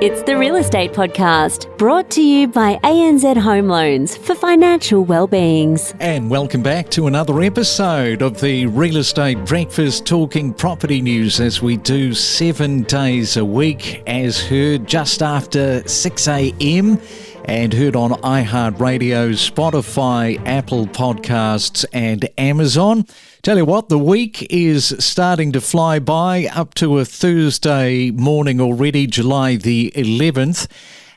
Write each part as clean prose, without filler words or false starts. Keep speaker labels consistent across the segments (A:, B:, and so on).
A: It's the Real Estate Podcast, brought to you by ANZ Home Loans for financial well-beings.
B: And welcome back to another episode of the Real Estate Breakfast, talking property news as we do 7 days a week, as heard just after 6 a.m. and heard on iHeartRadio, Spotify, Apple Podcasts and Amazon. Tell you what, the week is starting to fly by, up to a Thursday morning already, July the 11th.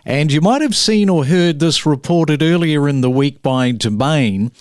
B: And you might have seen or heard this reported earlier in the week by Domain,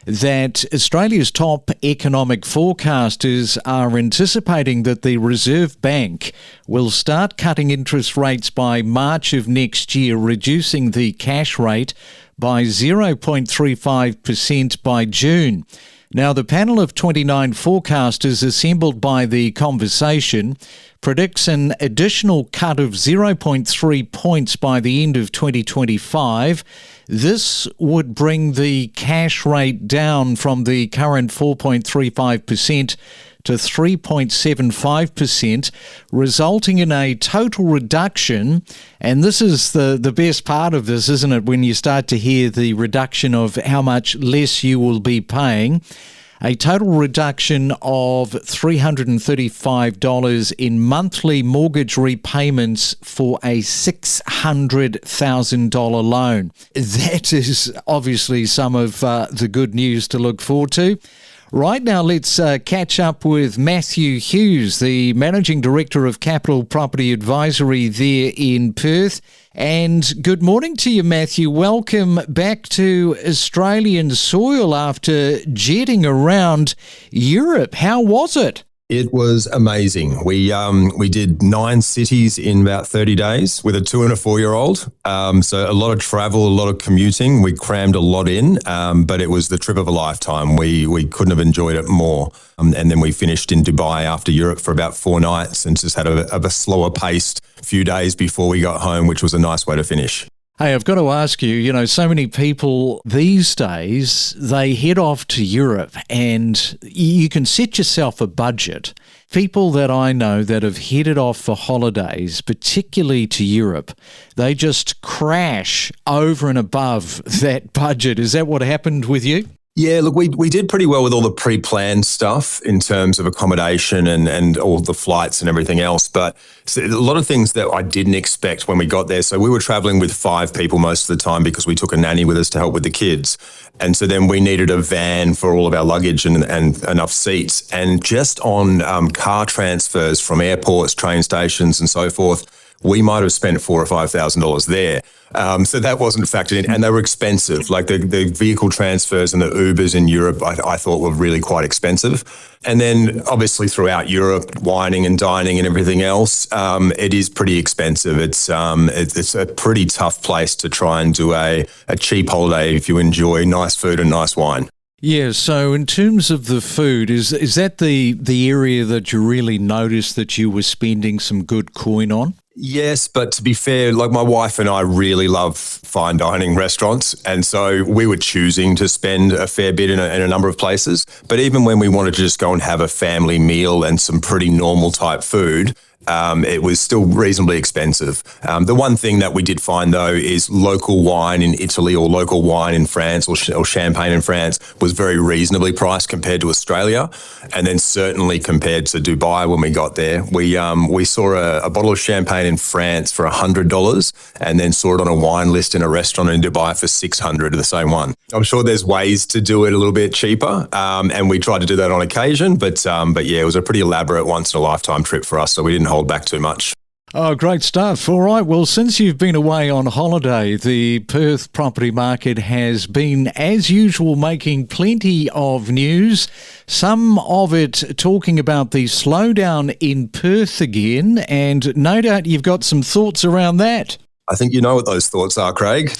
B: that Australia's top economic forecasters are anticipating that the Reserve Bank will start cutting interest rates by March of next year, reducing the cash rate by 0.35% by June. Now, the panel of 29 forecasters assembled by The Conversation predicts an additional cut of 0.3 points by the end of 2025. This would bring the cash rate down from the current 4.35% to 3.75%, resulting in a total reduction. And this is the best part of this, isn't it, when you start to hear the reduction of how much less you will be paying. A total reduction of $335 in monthly mortgage repayments for a $600,000 loan. That is obviously some of the good news to look forward to. Right now, let's catch up with Matthew Hughes, the Managing Director of Capital Property Advisory there in Perth. And good morning to you, Matthew. Welcome back to Australian soil after jetting around Europe. How was it?
C: It was amazing. We did 9 cities in about 30 days with a 2 and a 4-year-old. So a lot of travel, a lot of commuting. We crammed a lot in, but it was the trip of a lifetime. We couldn't have enjoyed it more. And then we finished in Dubai after Europe for about 4 nights and just had a slower paced few days before we got home, which was a nice way to finish.
B: Hey, I've got to ask you, so many people these days, they head off to Europe and you can set yourself a budget. People that I know that have headed off for holidays, particularly to Europe, they just crash over and above that budget. Is that what happened with you?
C: Yeah, look, we did pretty well with all the pre-planned stuff in terms of accommodation and all the flights and everything else. But a lot of things that I didn't expect when we got there. So we were traveling with 5 people most of the time because we took a nanny with us to help with the kids. And so then we needed a van for all of our luggage and enough seats. And just on car transfers from airports, train stations and so forth, we might have spent $4,000 or $5,000 there. So that wasn't factored in, and they were expensive. Like the vehicle transfers and the Ubers in Europe, I thought were really quite expensive. And then obviously throughout Europe, wining and dining and everything else, it is pretty expensive. It's a pretty tough place to try and do a cheap holiday if you enjoy nice food and nice wine.
B: Yeah, so in terms of the food, is that the area that you really noticed that you were spending some good coin on?
C: Yes, but to be fair, like my wife and I really love fine dining restaurants. And so we were choosing to spend a fair bit in a number of places. But even when we wanted to just go and have a family meal and some pretty normal type food, it was still reasonably expensive. The one thing that we did find, though, is local wine in Italy or local wine in France or champagne in France was very reasonably priced compared to Australia. And then certainly compared to Dubai when we got there, we saw a bottle of champagne in France for $100 and then saw it on a wine list in a restaurant in Dubai for $600, the same one. I'm sure there's ways to do it a little bit cheaper, and we tried to do that on occasion. But yeah, it was a pretty elaborate once-in-a-lifetime trip for us, so we didn't hold back too much.
B: Oh, great stuff. All right. Well, since you've been away on holiday, the Perth property market has been, as usual, making plenty of news. Some of it talking about the slowdown in Perth again, and no doubt you've got some thoughts around that.
C: I think you know what those thoughts are, Craig.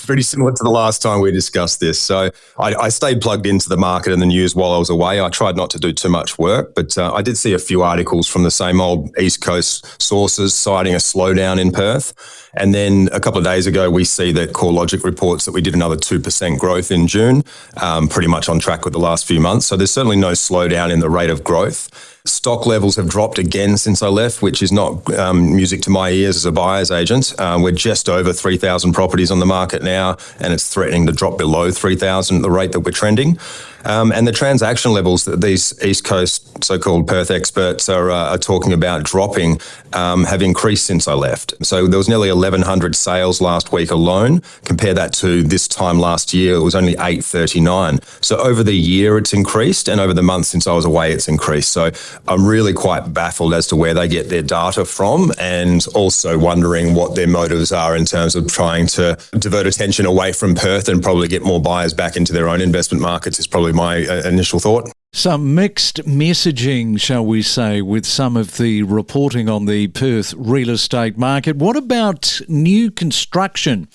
C: Pretty similar to the last time we discussed this. So I stayed plugged into the market and the news while I was away. I tried not to do too much work, but I did see a few articles from the same old East Coast sources citing a slowdown in Perth. And then a couple of days ago, we see that CoreLogic reports that we did another 2% growth in June, pretty much on track with the last few months. So there's certainly no slowdown in the rate of growth. Stock levels have dropped again since I left, which is not music to my ears as a buyer's agent. We're just over 3,000 properties on the market now, and it's threatening to drop below 3,000 at the rate that we're trending. And the transaction levels that these East Coast so-called Perth experts are talking about dropping have increased since I left. So there was nearly 1,100 sales last week alone. Compare that to this time last year, it was only 839. So over the year it's increased, and over the month since I was away it's increased. So I'm really quite baffled as to where they get their data from, and also wondering what their motives are in terms of trying to divert attention away from Perth and probably get more buyers back into their own investment markets is probably my initial thought.
B: Some mixed messaging, shall we say, with some of the reporting on the Perth real estate market. What about new construction?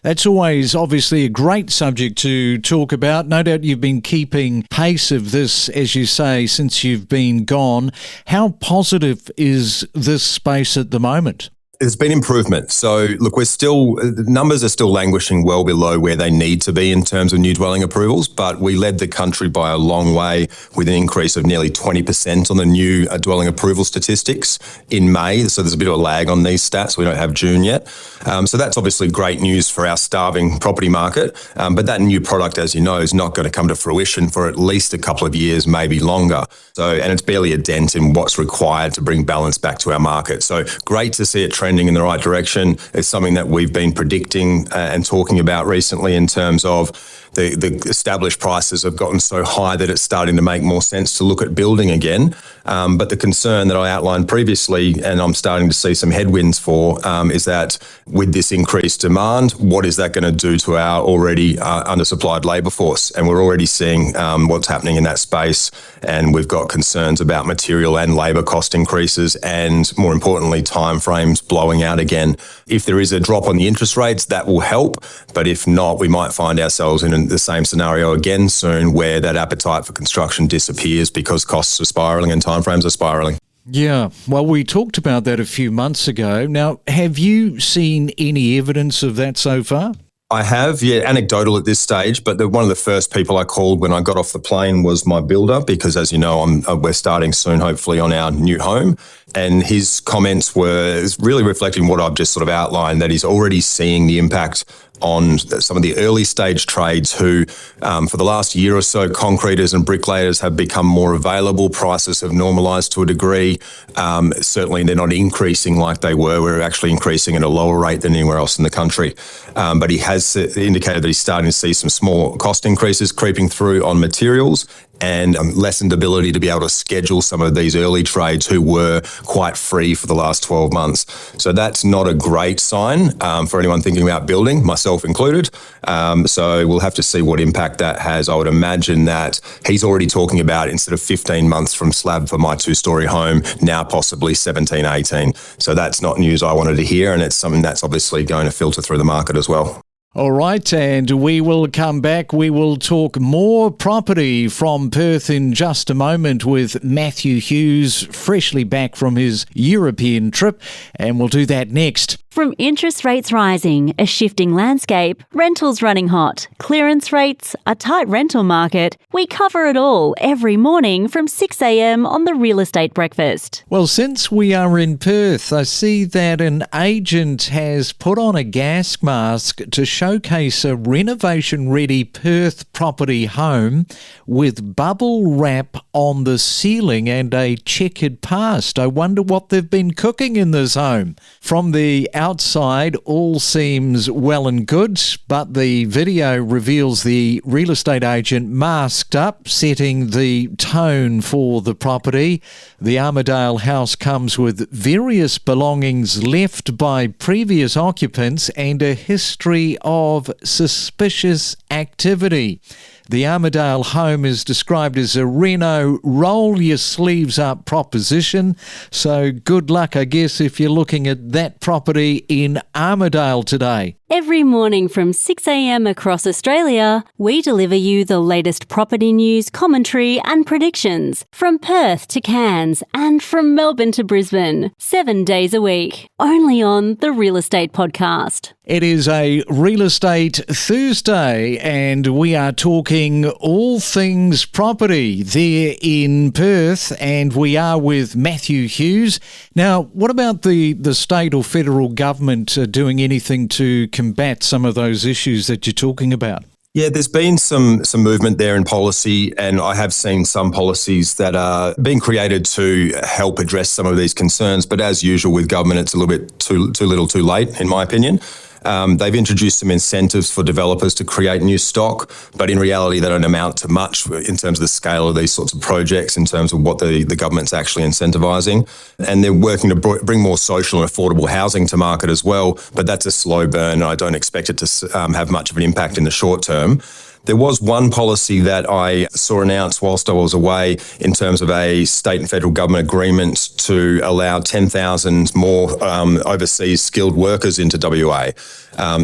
B: That's always obviously a great subject to talk about. No doubt you've been keeping pace of this, as you say, since you've been gone. How positive is this space at the moment?
C: There's been improvement. So, look, the numbers are still languishing well below where they need to be in terms of new dwelling approvals, but we led the country by a long way with an increase of nearly 20% on the new dwelling approval statistics in May. So there's a bit of a lag on these stats. We don't have June yet. So that's obviously great news for our starving property market. But that new product, as you know, is not going to come to fruition for at least a couple of years, maybe longer. And it's barely a dent in what's required to bring balance back to our market. So great to see it trending in the right direction. It's something that we've been predicting and talking about recently in terms of the established prices have gotten so high that it's starting to make more sense to look at building again. But the concern that I outlined previously, and I'm starting to see some headwinds for, is that with this increased demand, what is that going to do to our already undersupplied labour force? And we're already seeing what's happening in that space. And we've got concerns about material and labour cost increases, and more importantly, timeframes blowing out again. If there is a drop on the interest rates, that will help. But if not, we might find ourselves in the same scenario again soon, where that appetite for construction disappears because costs are spiralling and timeframes are spiralling.
B: Yeah, well, we talked about that a few months ago. Now, have you seen any evidence of that so far?
C: I have, yeah, anecdotal at this stage, but one of the first people I called when I got off the plane was my builder, because as you know, we're starting soon, hopefully, on our new home. And his comments were really reflecting what I've just sort of outlined, that he's already seeing the impact on some of the early stage trades who, for the last year or so, concreters and bricklayers have become more available. Prices have normalised to a degree. Certainly they're not increasing like they were. We're actually increasing at a lower rate than anywhere else in the country. But he has indicated that he's starting to see some small cost increases creeping through on materials, and lessened ability to be able to schedule some of these early trades who were quite free for the last 12 months. So that's not a great sign for anyone thinking about building, myself included. So we'll have to see what impact that has. I would imagine that he's already talking about, instead of 15 months from slab for my two-storey home, now possibly 17, 18. So that's not news I wanted to hear, and it's something that's obviously going to filter through the market as well.
B: All right, and we will come back. We will talk more property from Perth in just a moment with Matthew Hughes, freshly back from his European trip, and we'll do that next.
A: From interest rates rising, a shifting landscape, rentals running hot, clearance rates, a tight rental market, we cover it all every morning from 6 a.m. on the Real Estate Breakfast.
B: Well, since we are in Perth, I see that an agent has put on a gas mask to showcase a renovation-ready Perth property home with bubble wrap on the ceiling and a checkered past. I wonder what they've been cooking in this home. From the outside, all seems well and good, but the video reveals the real estate agent masked up, setting the tone for the property. The Armadale house comes with various belongings left by previous occupants and a history of suspicious activity. The Armadale home is described as a reno roll your sleeves up proposition. So good luck, I guess, if you're looking at that property in Armadale today.
A: Every morning from 6 a.m. across Australia, we deliver you the latest property news, commentary and predictions from Perth to Cairns and from Melbourne to Brisbane, 7 days a week, only on the Real Estate Podcast.
B: It is a Real Estate Thursday and we are talking all things property there in Perth, and we are with Matthew Hughes. Now, what about the state or federal government doing anything to combat some of those issues that you're talking about?
C: Yeah, there's been some movement there in policy, and I have seen some policies that are being created to help address some of these concerns. But as usual with government, it's a little bit too little too late, in my opinion. They've introduced some incentives for developers to create new stock, but in reality, they don't amount to much in terms of the scale of these sorts of projects, in terms of what the government's actually incentivising. And they're working to bring more social and affordable housing to market as well, but that's a slow burn, and I don't expect it to have much of an impact in the short term. There was one policy that I saw announced whilst I was away in terms of a state and federal government agreement to allow 10,000 more overseas skilled workers into WA.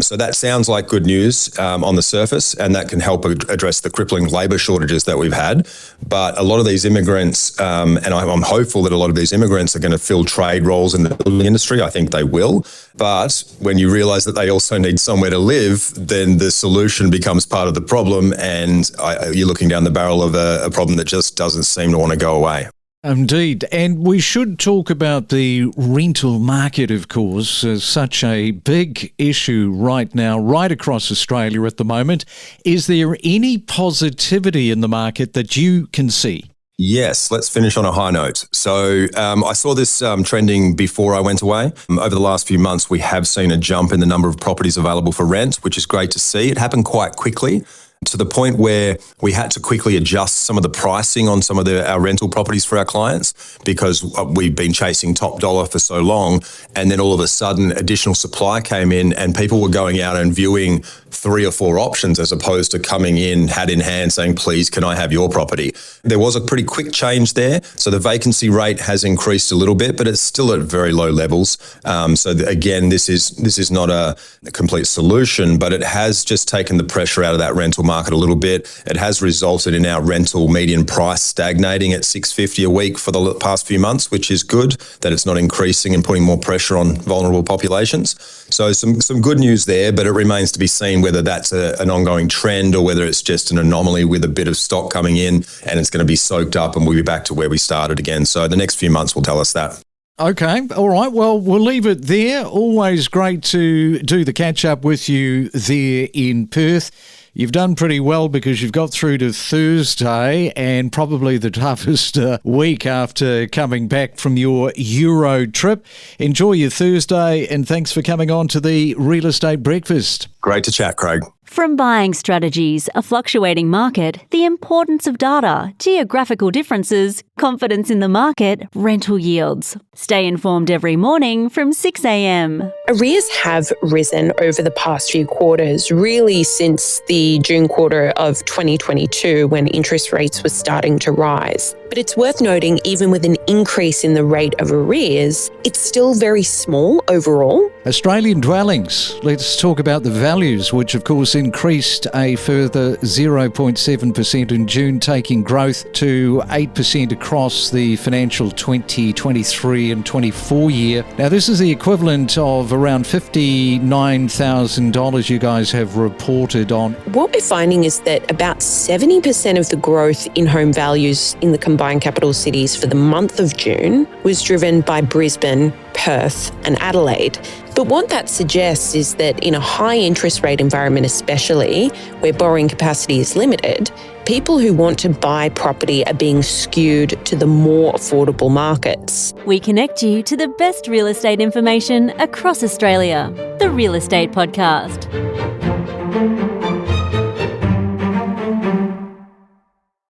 C: So that sounds like good news on the surface, and that can help address the crippling labour shortages that we've had. But a lot of these immigrants, and I'm hopeful that a lot of these immigrants are going to fill trade roles in the building industry. I think they will. But when you realise that they also need somewhere to live, then the solution becomes part of the problem, and you're looking down the barrel of a problem that just doesn't seem to want to go away.
B: Indeed. And we should talk about the rental market, of course, such a big issue right now, right across Australia at the moment. Is there any positivity in the market that you can see?
C: Yes, let's finish on a high note. So I saw this trending before I went away. Over the last few months, we have seen a jump in the number of properties available for rent, which is great to see. It happened quite quickly, to the point where we had to quickly adjust some of the pricing on some of our rental properties for our clients, because we've been chasing top dollar for so long. And then all of a sudden, additional supply came in and people were going out and viewing 3 or 4 options as opposed to coming in hat in hand saying, please, can I have your property? There was a pretty quick change there. So the vacancy rate has increased a little bit, but it's still at very low levels. Again, this is not a complete solution, but it has just taken the pressure out of that rental market a little bit. It has resulted in our rental median price stagnating at $650 a week for the past few months, which is good, that it's not increasing and putting more pressure on vulnerable populations. So some good news there, but it remains to be seen whether that's an ongoing trend or whether it's just an anomaly with a bit of stock coming in and it's going to be soaked up and we'll be back to where we started again. So the next few months will tell us that.
B: Okay, all right. Well, we'll leave it there. Always great to do the catch-up with you there in Perth. You've done pretty well because you've got through to Thursday, and probably the toughest week after coming back from your Euro trip. Enjoy your Thursday, and thanks for coming on to the Real Estate Breakfast.
C: Great to chat, Craig.
A: From buying strategies, a fluctuating market, the importance of data, geographical differences, confidence in the market, rental yields. Stay informed every morning from 6 a.m.
D: Arrears have risen over the past few quarters, really since the June quarter of 2022 when interest rates were starting to rise. But it's worth noting, even with an increase in the rate of arrears, it's still very small overall.
B: Australian dwellings. Let's talk about the values, which of course increased a further 0.7% in June, taking growth to 8% across the financial 2023 and 24 year. Now, this is the equivalent of around $59,000 you guys have reported on.
D: What we're finding is that about 70% of the growth in home values in the combined capital cities for the month of June was driven by Brisbane, Perth and Adelaide. But what that suggests is that in a high interest rate environment especially, where borrowing capacity is limited, people who want to buy property are being skewed to the more affordable markets.
A: We connect you to the best real estate information across Australia. The Real Estate Podcast.